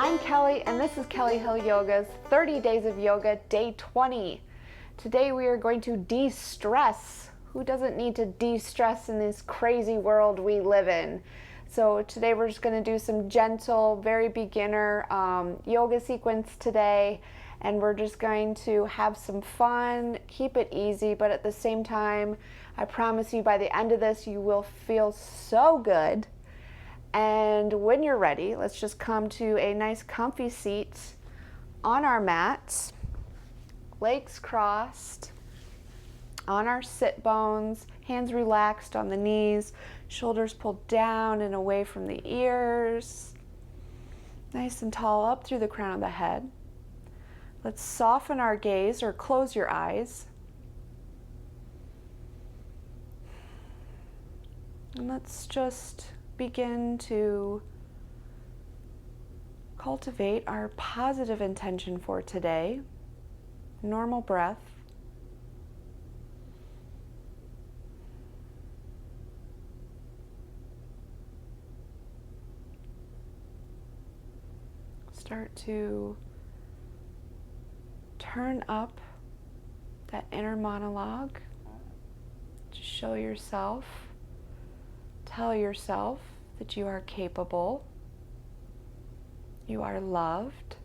I'm Kelly, and this is Kelly Hill Yoga's 30 Days of Yoga, Day 20. Today we are going to de-stress. Who doesn't need to de-stress in this crazy world we live in? So today we're just going to do some gentle, very beginner yoga sequence today, and we're just going to have some fun, keep it easy, but at the same time, I promise you by the end of this, you will feel so good. And when you're ready, let's just come to a nice comfy seat on our mat, legs crossed, on our sit bones, hands relaxed on the knees, shoulders pulled down and away from the ears, nice and tall up through the crown of the head. Let's soften our gaze, or close your eyes. And let's just begin to cultivate our positive intention for today. Normal breath. Start to turn up that inner monologue. Just show yourself, tell yourself that you are capable, you are loved.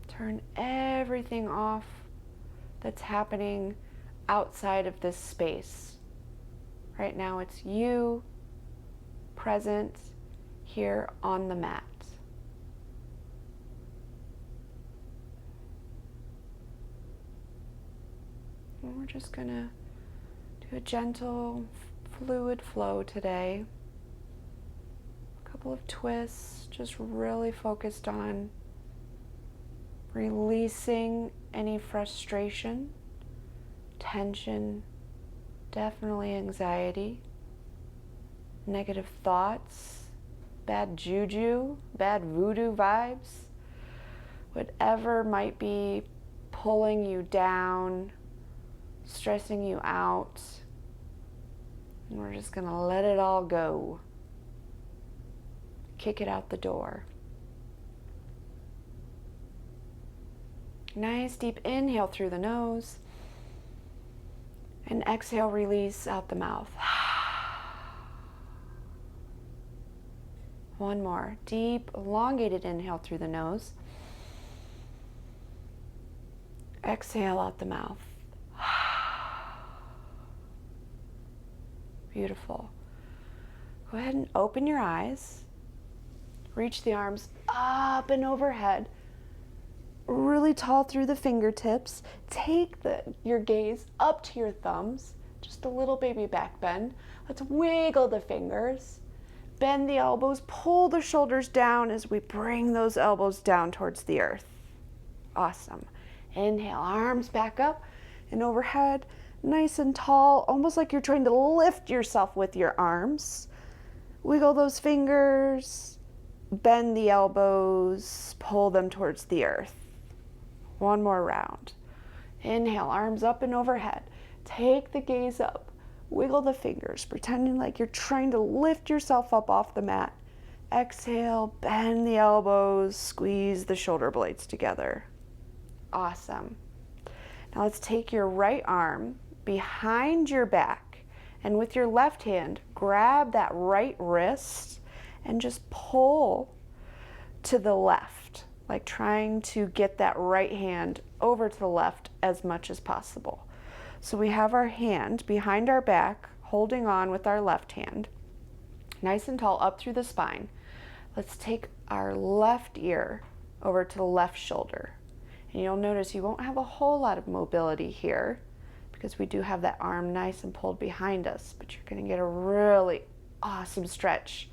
Turn everything off that's happening outside of this space. Right now it's you present here on the mat. And we're just gonna do a gentle, fluid flow today. A couple of twists, just really focused on releasing any frustration, tension, definitely anxiety, negative thoughts, bad juju, bad voodoo vibes, whatever might be pulling you down, stressing you out. And we're just going to let it all go. Kick it out the door. Nice deep inhale through the nose. And exhale, release out the mouth. One more. Deep, elongated inhale through the nose. Exhale out the mouth. Beautiful. Go ahead and open your eyes. Reach the arms up and overhead. Really tall through the fingertips. Take your gaze up to your thumbs. Just a little baby back bend. Let's wiggle the fingers. Bend the elbows. Pull the shoulders down as we bring those elbows down towards the earth. Awesome. Inhale, arms back up and overhead. Nice and tall, almost like you're trying to lift yourself with your arms. Wiggle those fingers, bend the elbows, pull them towards the earth. One more round. Inhale, arms up and overhead. Take the gaze up, wiggle the fingers, pretending like you're trying to lift yourself up off the mat. Exhale, bend the elbows, squeeze the shoulder blades together. Awesome. Now let's take your right arm behind your back, and with your left hand, grab that right wrist and just pull to the left, like trying to get that right hand over to the left as much as possible. So we have our hand behind our back, holding on with our left hand, nice and tall up through the spine. Let's take our left ear over to the left shoulder. And you'll notice you won't have a whole lot of mobility here because we do have that arm nice and pulled behind us, but you're going to get a really awesome stretch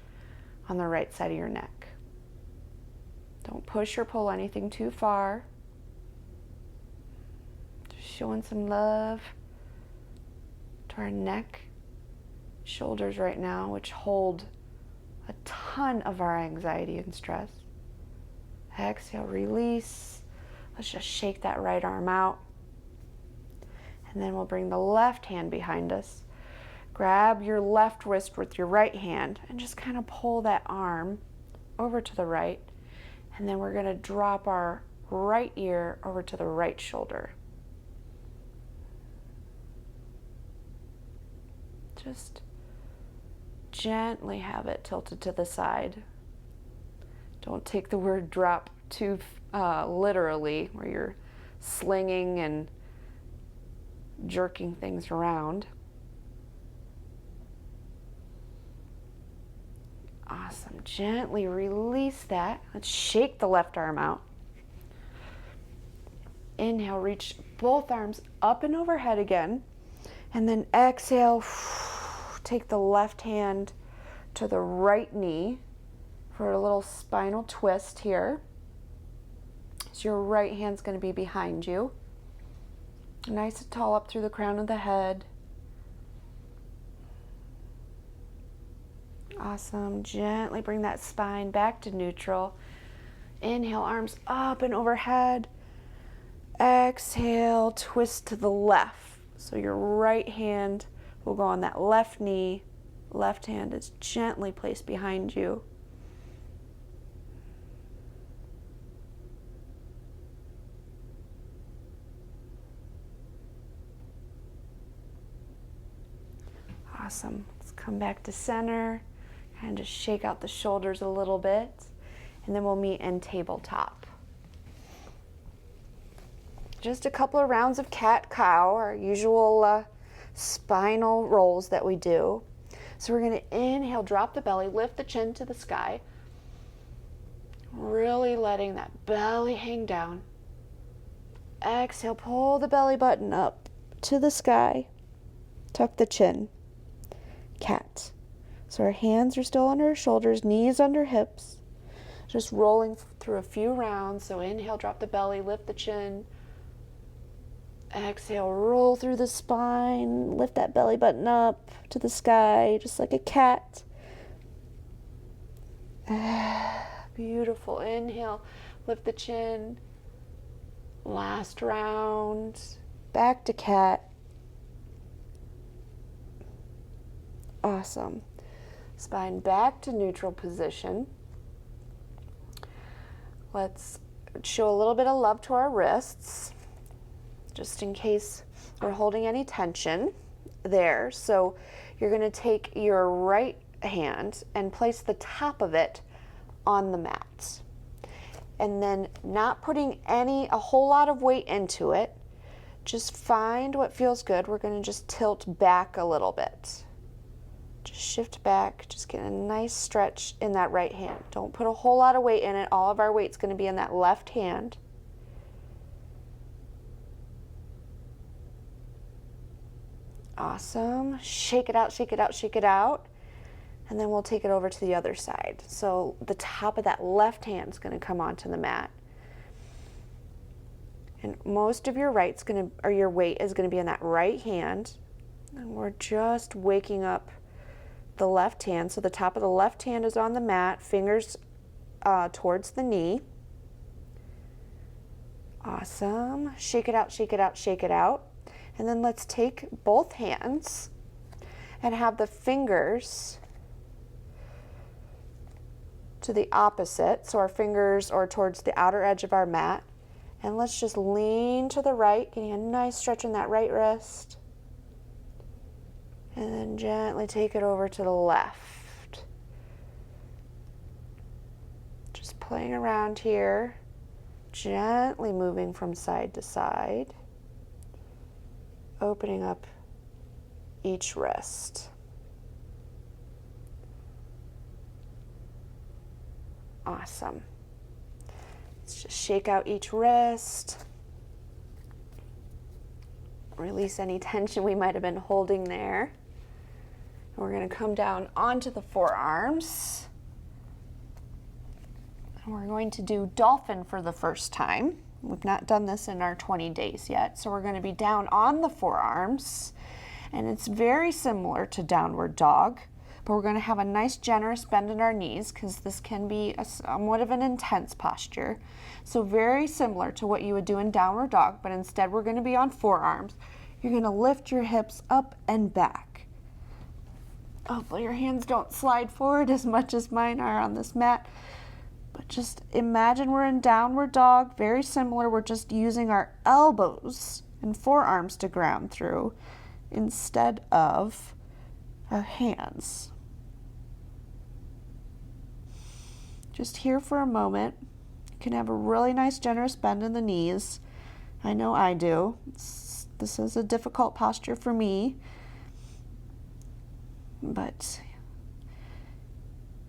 on the right side of your neck. Don't push or pull anything too far. Just showing some love to our neck, shoulders right now, which hold a ton of our anxiety and stress. Exhale, release. Let's just shake that right arm out. And then we'll bring the left hand behind us. Grab your left wrist with your right hand and just kind of pull that arm over to the right. And then we're going to drop our right ear over to the right shoulder. Just gently have it tilted to the side. Don't take the word drop too literally, where you're slinging and jerking things around. Awesome. Gently release that. Let's shake the left arm out. Inhale, reach both arms up and overhead again. And then exhale, take the left hand to the right knee for a little spinal twist here. So your right hand's going to be behind you. Nice and tall up through the crown of the head. Awesome. Gently bring that spine back to neutral. Inhale, arms up and overhead. Exhale, twist to the left. So your right hand will go on that left knee. Left hand is gently placed behind you. Awesome. Let's come back to center. Kind of just shake out the shoulders a little bit. And then we'll meet in tabletop. Just a couple of rounds of cat-cow, our usual spinal rolls that we do. So we're going to inhale, drop the belly, lift the chin to the sky. Really letting that belly hang down. Exhale, pull the belly button up to the sky. Tuck the chin. Cat. So our hands are still under our shoulders, knees under hips. Just rolling through a few rounds. So inhale, drop the belly, lift the chin. Exhale, roll through the spine, lift that belly button up to the sky, just like a cat. Beautiful. Inhale, lift the chin. Last round. Back to cat. Awesome. Spine back to neutral position. Let's show a little bit of love to our wrists, just in case we're holding any tension there. So you're going to take your right hand and place the top of it on the mat. And then not putting a whole lot of weight into it, just find what feels good. We're going to just tilt back a little bit. Just shift back, just get a nice stretch in that right hand. Don't put a whole lot of weight in it. All of our weight's going to be in that left hand. Awesome. Shake it out, shake it out, shake it out. And then we'll take it over to the other side. So the top of that left hand is going to come onto the mat. And most of your weight is going to be in that right hand. And we're just waking up the left hand. So the top of the left hand is on the mat, fingers towards the knee. Awesome. Shake it out, shake it out, shake it out. And then let's take both hands and have the fingers to the opposite. So our fingers are towards the outer edge of our mat. And let's just lean to the right, getting a nice stretch in that right wrist. And then gently take it over to the left. Just playing around here, gently moving from side to side, opening up each wrist. Awesome. Let's just shake out each wrist. Release any tension we might have been holding there. We're going to come down onto the forearms. And we're going to do dolphin for the first time. We've not done this in our 20 days yet. So we're going to be down on the forearms. And it's very similar to downward dog. But we're going to have a nice generous bend in our knees because this can be somewhat of an intense posture. So very similar to what you would do in downward dog, but instead we're going to be on forearms. You're going to lift your hips up and back. Hopefully your hands don't slide forward as much as mine are on this mat. But just imagine we're in downward dog, very similar. We're just using our elbows and forearms to ground through instead of our hands. Just here for a moment. You can have a really nice generous bend in the knees. I know I do. This is a difficult posture for me. But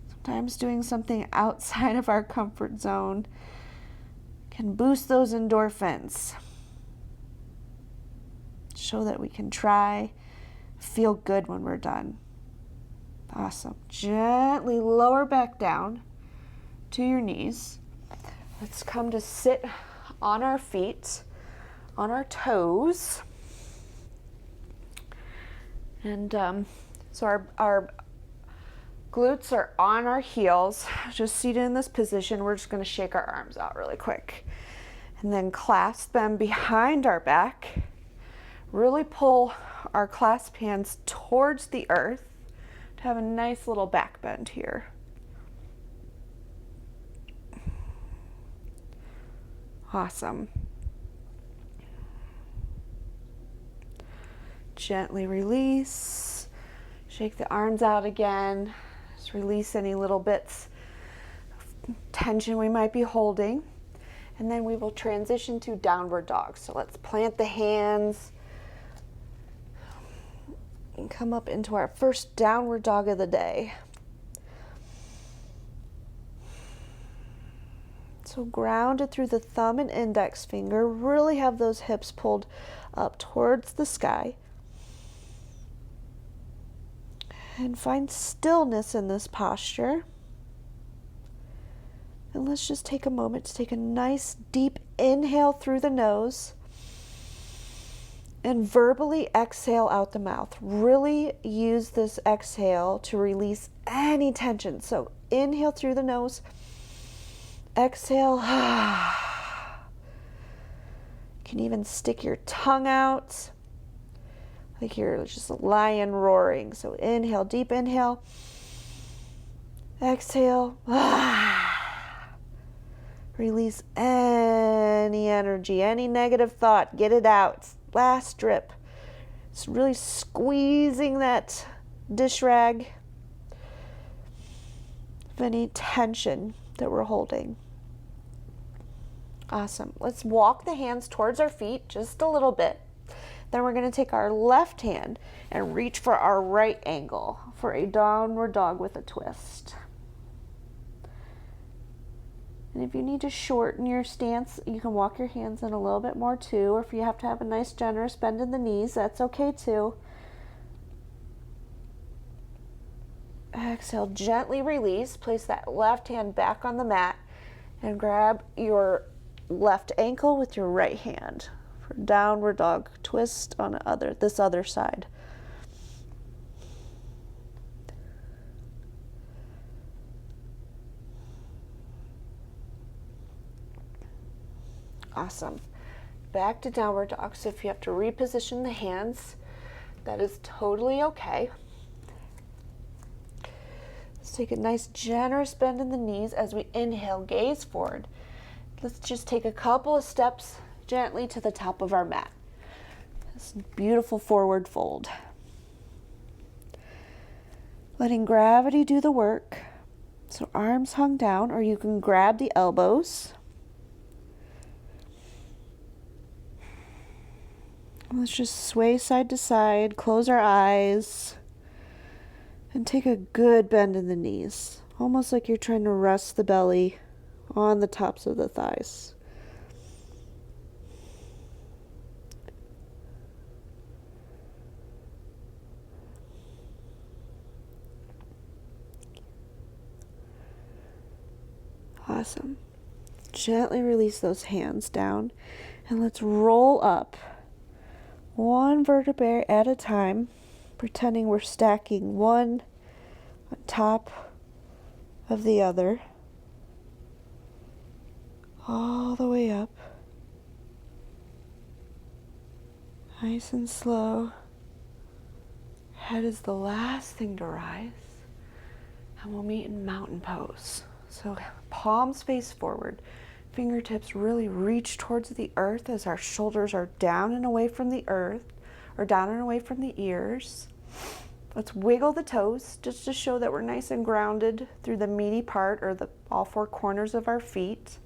sometimes doing something outside of our comfort zone can boost those endorphins. Show that we can try, feel good when we're done. Awesome. Gently lower back down to your knees. Let's come to sit on our feet, on our toes. And so our glutes are on our heels, just seated in this position. We're just going to shake our arms out really quick. And then clasp them behind our back. Really pull our clasp hands towards the earth to have a nice little back bend here. Awesome. Gently release. Shake the arms out again. Just release any little bits of tension we might be holding. And then we will transition to downward dog. So let's plant the hands and come up into our first downward dog of the day. So grounded through the thumb and index finger. Really have those hips pulled up towards the sky. And find stillness in this posture. And let's just take a moment to take a nice deep inhale through the nose and verbally exhale out the mouth. Really use this exhale to release any tension. So inhale through the nose, exhale. You can even stick your tongue out like you're just a lion roaring. So inhale, deep inhale. Exhale. Release any energy, any negative thought. Get it out. Last drip. It's really squeezing that dish rag of any tension that we're holding. Awesome. Let's walk the hands towards our feet just a little bit. Then we're going to take our left hand and reach for our right ankle for a downward dog with a twist. And if you need to shorten your stance, you can walk your hands in a little bit more too, or if you have to have a nice generous bend in the knees, that's okay too. Exhale, gently release. Place that left hand back on the mat and grab your left ankle with your right hand for downward dog twist on this other side. Awesome. Back to downward dog. So if you have to reposition the hands, that is totally okay. Let's take a nice generous bend in the knees as we inhale, gaze forward. Let's just take a couple of steps gently to the top of our mat. This beautiful forward fold. Letting gravity do the work. So arms hung down, or you can grab the elbows. Let's just sway side to side, close our eyes, and take a good bend in the knees. Almost like you're trying to rest the belly on the tops of the thighs. Awesome. Gently release those hands down, and let's roll up one vertebrae at a time, pretending we're stacking one on top of the other, all the way up. Nice and slow. Head is the last thing to rise. And we'll meet in mountain pose. So palms face forward. Fingertips really reach towards the earth as our shoulders are down and away from the earth, or down and away from the ears. Let's wiggle the toes just to show that we're nice and grounded through the meaty part, or all four corners of our feet.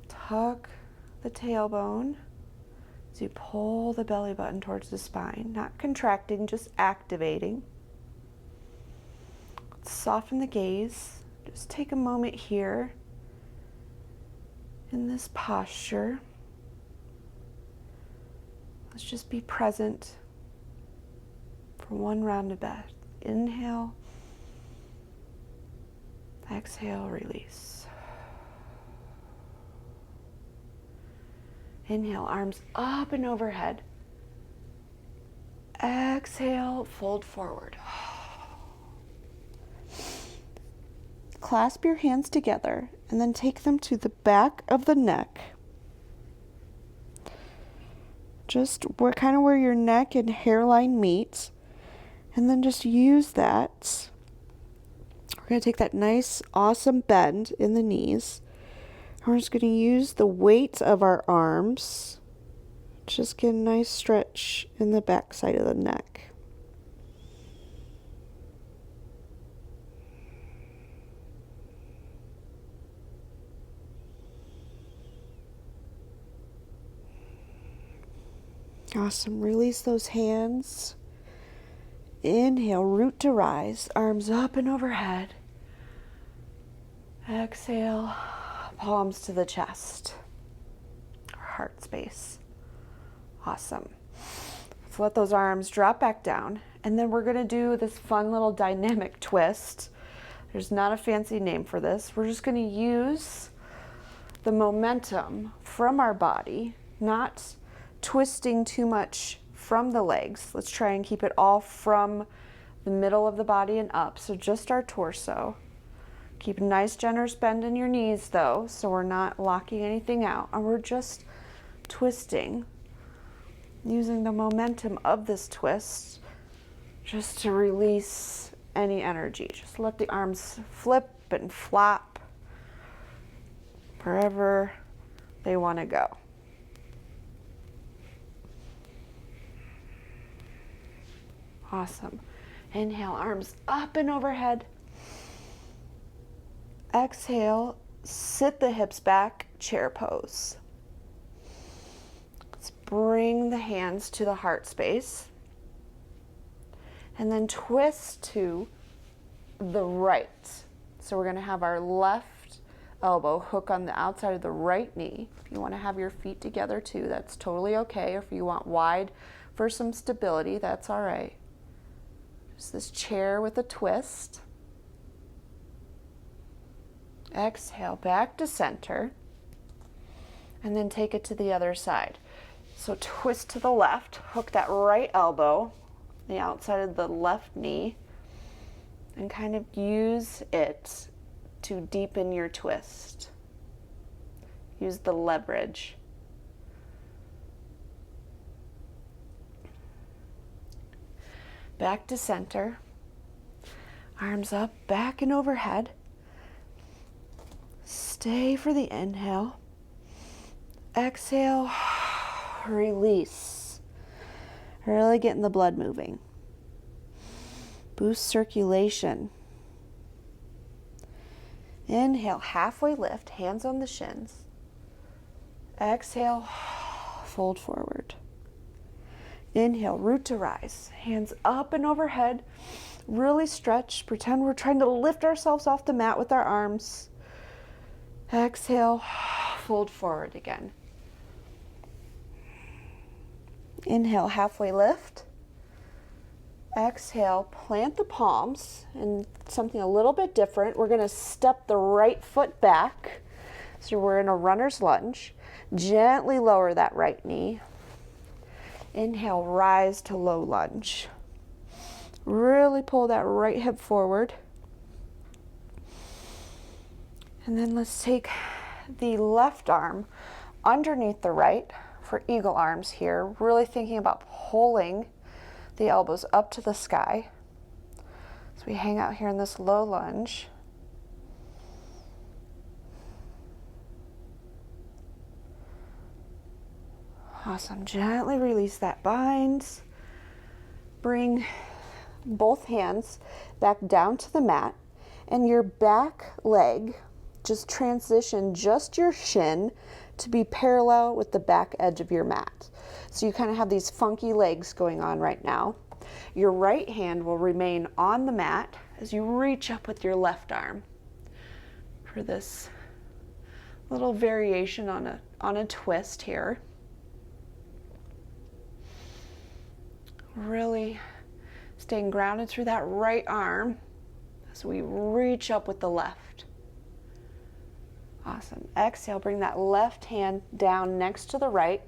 Tuck the tailbone as you pull the belly button towards the spine, not contracting, just activating. Let's soften the gaze. Just take a moment here in this posture. Let's just be present for one round of breath. Inhale, exhale, release. Inhale, arms up and overhead. Exhale, fold forward. Clasp your hands together and then take them to the back of the neck. Just where your neck and hairline meet. And then just use that. We're going to take that nice, awesome bend in the knees. And we're just going to use the weight of our arms. Just get a nice stretch in the back side of the neck. Awesome. Release those hands. Inhale, root to rise, arms up and overhead. Exhale, palms to the chest, or heart space. Awesome. So let those arms drop back down, and then we're going to do this fun little dynamic twist. There's not a fancy name for this. We're just going to use the momentum from our body, not twisting too much from the legs. Let's try and keep it all from the middle of the body and up. So just our torso. Keep a nice generous bend in your knees though, so we're not locking anything out. And we're just twisting, using the momentum of this twist just to release any energy. Just let the arms flip and flop wherever they want to go. Awesome. Inhale, arms up and overhead. Exhale, sit the hips back, chair pose. Let's bring the hands to the heart space. And then twist to the right. So we're going to have our left elbow hook on the outside of the right knee. If you want to have your feet together too, that's totally okay. If you want wide for some stability, that's all right. Just this chair with a twist. Exhale, back to center. And then take it to the other side. So twist to the left, hook that right elbow, the outside of the left knee, and kind of use it to deepen your twist. Use the leverage. Back to center. Arms up, back and overhead. Stay for the inhale. Exhale, release. Really getting the blood moving. Boost circulation. Inhale, halfway lift, hands on the shins. Exhale, fold forward. Inhale, root to rise, hands up and overhead. Really stretch, pretend we're trying to lift ourselves off the mat with our arms. Exhale, fold forward again. Inhale, halfway lift. Exhale, plant the palms and something a little bit different. We're going to step the right foot back. So we're in a runner's lunge. Gently lower that right knee. Inhale, rise to low lunge. Really pull that right hip forward. And then let's take the left arm underneath the right for eagle arms here. Really thinking about pulling the elbows up to the sky. So we hang out here in this low lunge. Awesome. Gently release that bind. Bring both hands back down to the mat, and your back leg, just transition just your shin to be parallel with the back edge of your mat. So you kind of have these funky legs going on right now. Your right hand will remain on the mat as you reach up with your left arm for this little variation on a twist here. Really staying grounded through that right arm as we reach up with the left. Awesome. Exhale, bring that left hand down next to the right.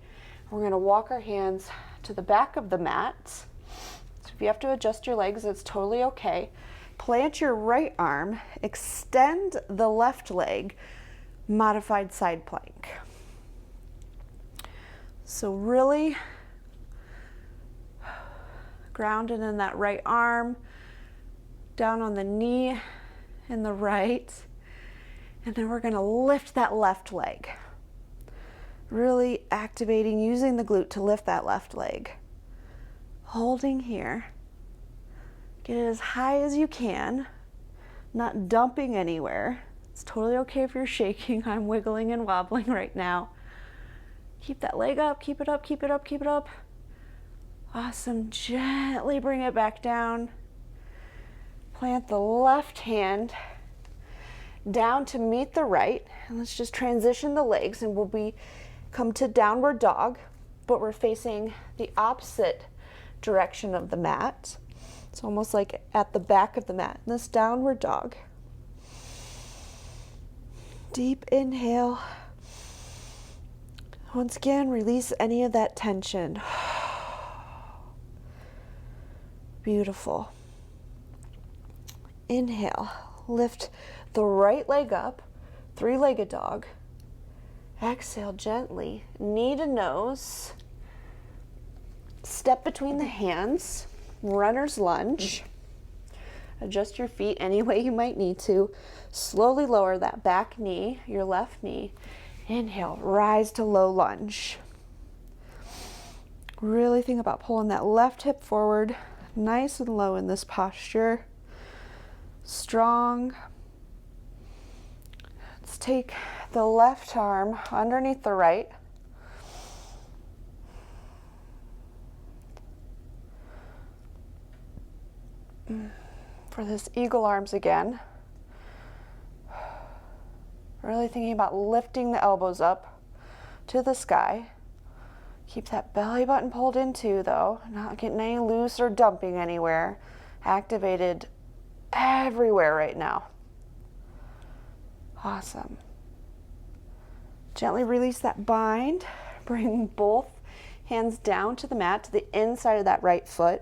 We're going to walk our hands to the back of the mat. So if you have to adjust your legs, it's totally okay. Plant your right arm, extend the left leg, modified side plank. So really grounded in that right arm, down on the knee in the right, and then we're going to lift that left leg. Really activating, using the glute to lift that left leg. Holding here. Get it as high as you can, not dumping anywhere. It's totally okay if you're shaking. I'm wiggling and wobbling right now. Keep that leg up, keep it up, keep it up, keep it up. Awesome. Gently bring it back down. Plant the left hand down to meet the right. And let's just transition the legs, and we'll come to downward dog, but we're facing the opposite direction of the mat. It's almost like at the back of the mat. This downward dog. Deep inhale. Once again, release any of that tension. Beautiful. Inhale, lift the right leg up, three-legged dog. Exhale gently, knee to nose. Step between the hands, runner's lunge. Adjust your feet any way you might need to. Slowly lower that back knee, your left knee. Inhale, rise to low lunge. Really think about pulling that left hip forward, nice and low in this posture. Strong. Let's take the left arm underneath the right. For this eagle arms again. Really thinking about lifting the elbows up to the sky. Keep that belly button pulled in too, though. Not getting any loose or dumping anywhere. Activated everywhere right now. Awesome. Gently release that bind. Bring both hands down to the mat, to the inside of that right foot.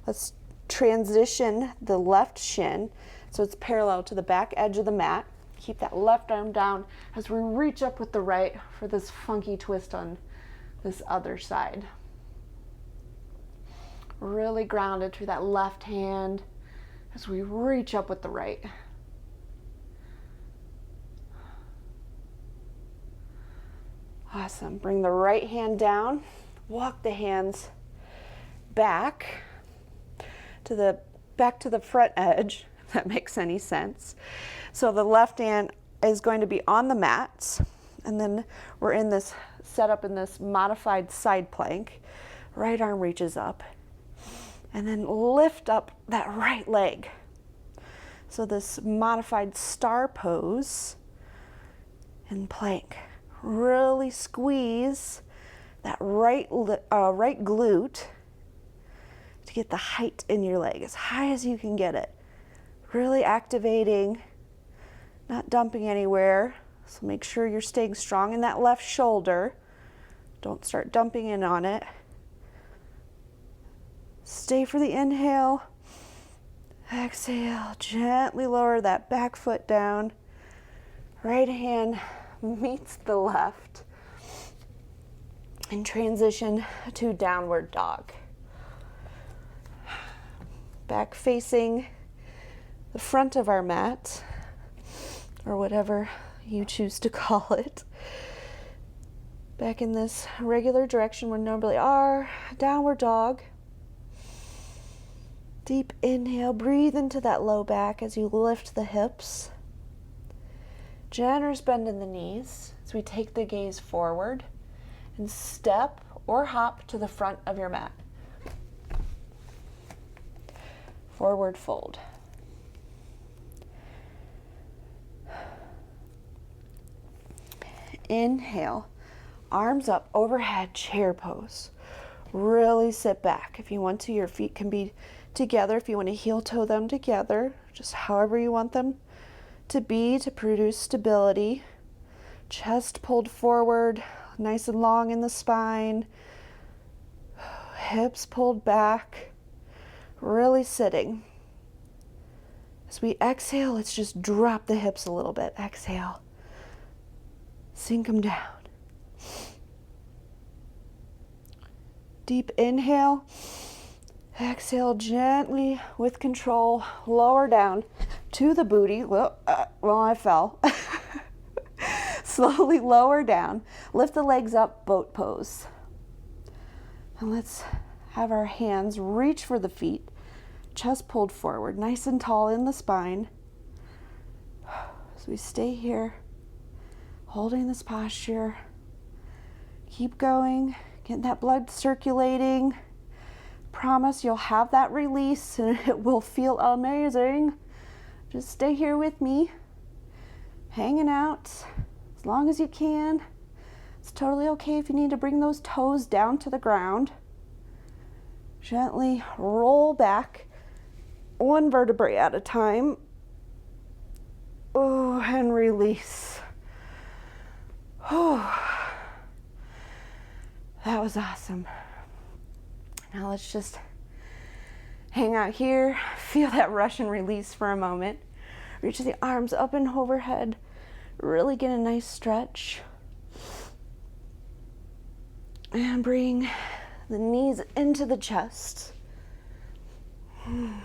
Let's transition the left shin so it's parallel to the back edge of the mat. Keep that left arm down as we reach up with the right for this funky twist on this other side. Really grounded through that left hand as we reach up with the right. Awesome. Bring the right hand down. Walk the hands back to the front edge, if that makes any sense. So the left hand is going to be on the mat, and then we're in this set up in this modified side plank. Right arm reaches up, and then lift up that right leg. So this modified star pose and plank. Really squeeze that right glute to get the height in your leg, as high as you can get it. Really activating, not dumping anywhere. So make sure you're staying strong in that left shoulder. Don't start dumping in on it. Stay for the inhale. Exhale, gently lower that back foot down. Right hand meets the left. And transition to downward dog. back facing the front of our mat, or whatever you choose to call it. Back in this regular direction we normally are, downward dog. Deep inhale, breathe into that low back as you lift the hips. Generous bend in the knees as we take the gaze forward and step or hop to the front of your mat. Forward fold. Inhale, arms up overhead, chair pose. Really sit back. If you want to, your feet can be together. If you want to heel toe them together, just however you want them to be to produce stability. Chest pulled forward, nice and long in the spine. Hips pulled back, really sitting. As we exhale, let's just drop the hips a little bit. Exhale. Sink them down. Deep inhale. Exhale gently with control. Lower down to the booty. Well, I fell. Slowly lower down. Lift the legs up, boat pose. And let's have our hands reach for the feet. Chest pulled forward, nice and tall in the spine. So we stay here, holding this posture. Keep going, getting that blood circulating. Promise you'll have that release and it will feel amazing. Just stay here with me, hanging out as long as you can. It's totally okay if you need to bring those toes down to the ground. Gently roll back, one vertebrae at a time. Oh, and release. Oh, that was awesome. Now let's just hang out here, feel that rush and release for a moment. Reach the arms up and overhead. Really get a nice stretch. And bring the knees into the chest. Then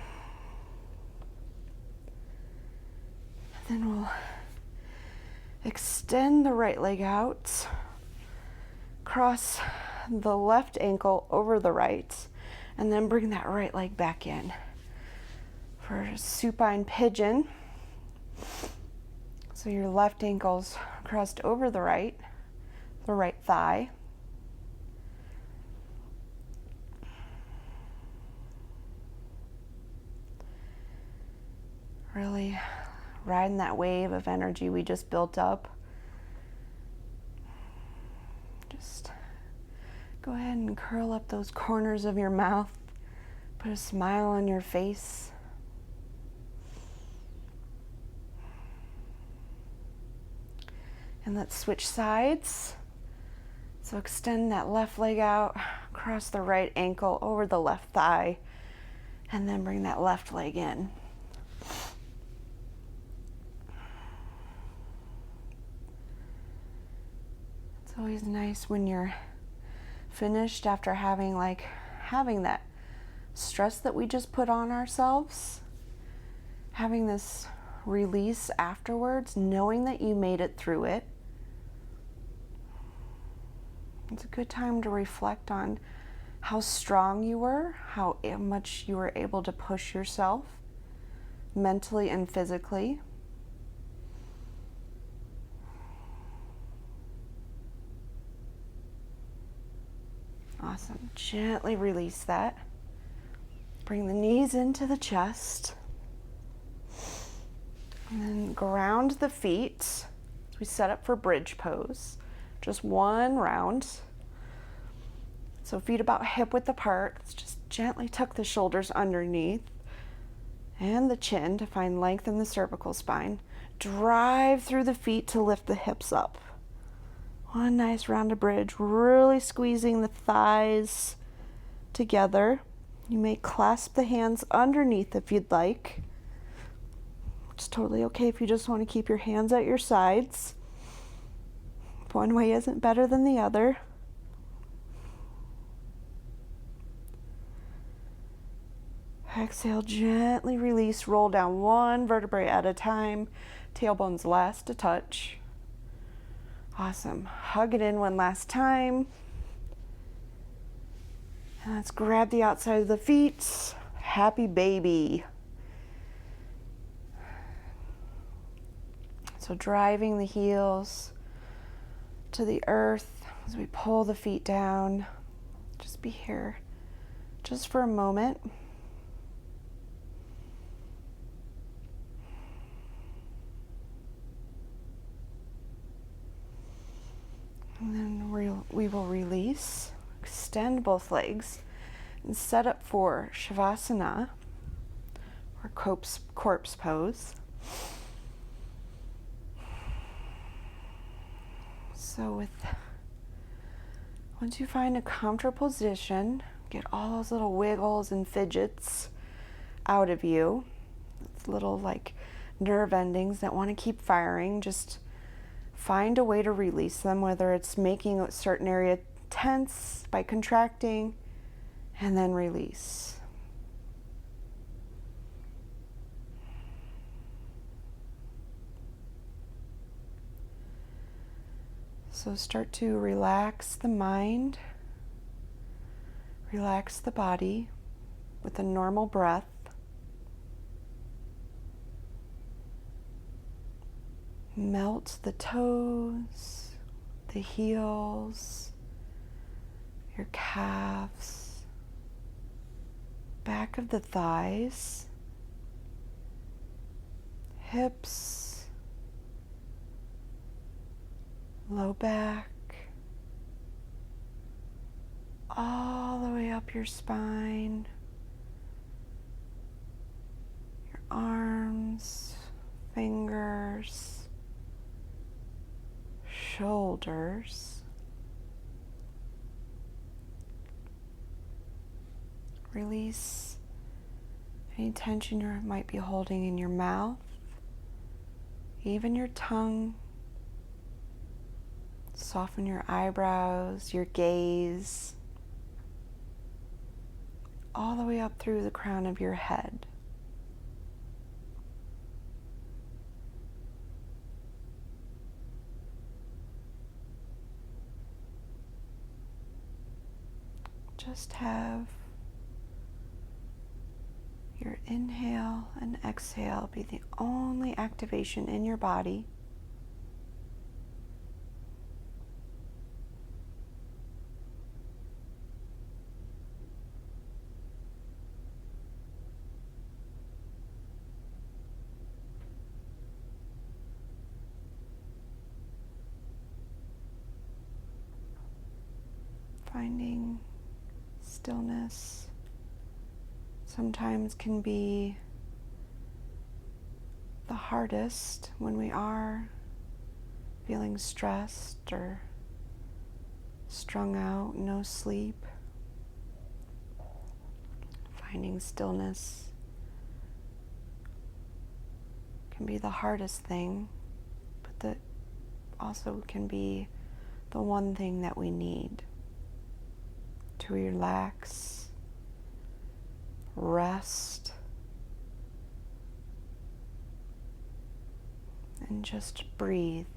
we'll extend the right leg out. Cross the left ankle over the right, and then bring that right leg back in for a supine pigeon. So your left ankle's crossed over the right thigh. Really riding that wave of energy we just built up. Just go ahead and curl up those corners of your mouth. Put a smile on your face. And let's switch sides. So extend that left leg out, cross the right ankle over the left thigh, and then bring that left leg in. It's always nice when you're finished after having that stress that we just put on ourselves, having this release afterwards, knowing that you made it through it. It's a good time to reflect on how strong you were, how much you were able to push yourself mentally and physically. Awesome. Gently release that. Bring the knees into the chest. And then ground the feet as we set up for bridge pose. Just one round. So feet about hip width apart. Let's just gently tuck the shoulders underneath and the chin to find length in the cervical spine. Drive through the feet to lift the hips up. One nice rounded bridge, really squeezing the thighs together. You may clasp the hands underneath if you'd like. It's totally okay if you just want to keep your hands at your sides. One way isn't better than the other. Exhale, gently release, roll down one vertebrae at a time. Tailbone's last to touch. Awesome. Hug it in one last time. And let's grab the outside of the feet. Happy baby. So driving the heels to the earth as we pull the feet down. Just be here just for a moment. And then we will release, extend both legs, and set up for Shavasana, or corpse pose. So once you find a comfortable position, get all those little wiggles and fidgets out of you. It's little like nerve endings that want to keep firing. Just find a way to release them, whether it's making a certain area tense by contracting and then release. So start to relax the mind, relax the body with a normal breath. Melt the toes, the heels, your calves, back of the thighs, hips, low back, all the way up your spine, your arms, fingers, shoulders. Release any tension you might be holding in your mouth, even your tongue. Soften your eyebrows, your gaze, all the way up through the crown of your head. Just have your inhale and exhale be the only activation in your body. Finding stillness sometimes can be the hardest when we are feeling stressed or strung out, no sleep. Finding stillness can be the hardest thing, but that also can be the one thing that we need to relax, rest, and just breathe.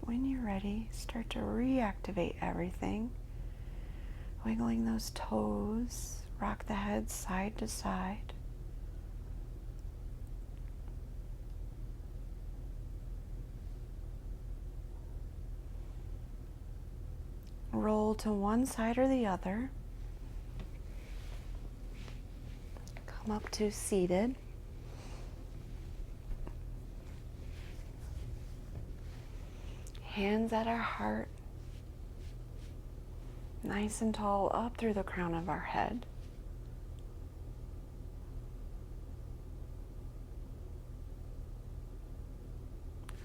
When you're ready, start to reactivate everything. Wiggling those toes, rock the head side to side. Roll to one side or the other. Come up to seated. Hands at our heart, nice and tall up through the crown of our head.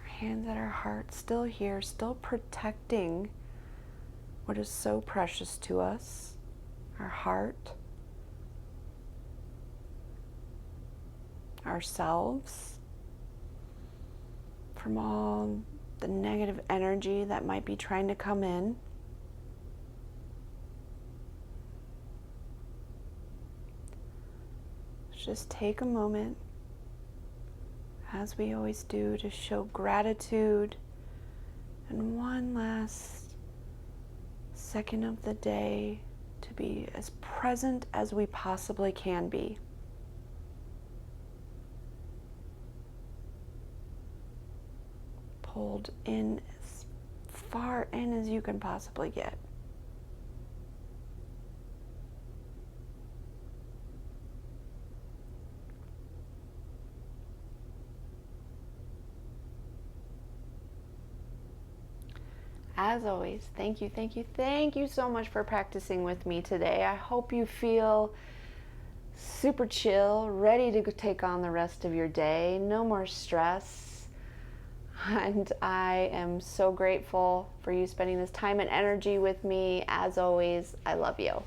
Hands at our heart, still here, still protecting what is so precious to us, our heart, ourselves, from all the negative energy that might be trying to come in. Just take a moment, as we always do, to show gratitude and one last second of the day to be as present as we possibly can be. Pulled in as far in as you can possibly get. As always, thank you so much for practicing with me today. I hope you feel super chill, ready to take on the rest of your day. No more stress. And I am so grateful for you spending this time and energy with me. As always, I love you.